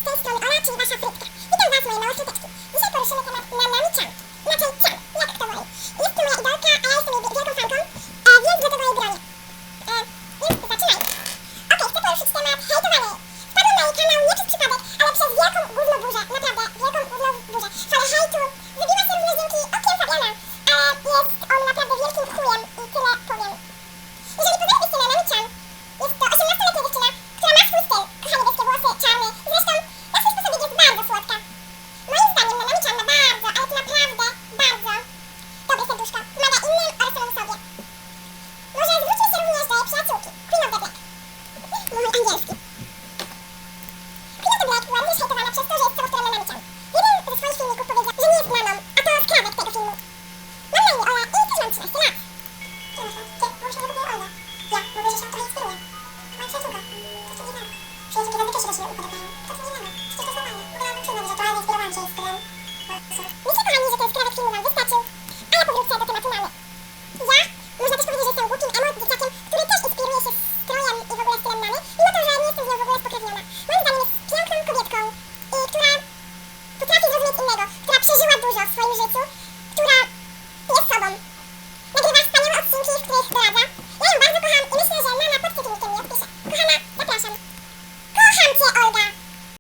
z tej strony Ola, czyli wasza frytka. Witam was, moje małe fryteczki. Dzisiaj poruszymy temat Nanami-chan. Inaczej Chan, jak kto woli. Jest to moja idolka, a ja jestem jej wielką fanką, więc do tego jej bronię. Więc zaczynajmy. Okej, chcę poruszyć temat hejtowania jej. Wpadłam na jej kanał nie przez przypadek, ale przez wielką gównoburzę, naprawdę wielką gównoburzę. Falę hejtu wybiła się również dzięki okiem Fabiana, ale jest on naprawdę wielkim chujem i tyle powiem. Jeżeli poznalibyście Nanami-chan, jest to 18-letnia dziewczyna, która ma swój styl, kocha niebieskie włosy, czarny, zresztą na swój sposób jest bardzo słodka. Moim zdaniem Nanami-chan ma bardzo, ale to naprawdę bardzo dobre serduszko, pomaga innym oraz samemu sobie. Może zwróćmy się również do jej przyjaciółki, Queen of the Black. Mój angielski. Queen of the Black była również hejtowana przez to, że jest sobowtórem Nanami-chan. Jeden ze swoich filmików powiedział, że nie jest mamą, a to skrawek tego filmu. Mam na imię Ola i też mam 13 lat. Może nie lubię Ola. Ja, mówię, że się trochę inspiruję. Moja przyjaciółka. To co nie znamy. Przyjaciółki zazwyczaj się do siebie upodobają. To co nie znamy. Przecież to jest normalne.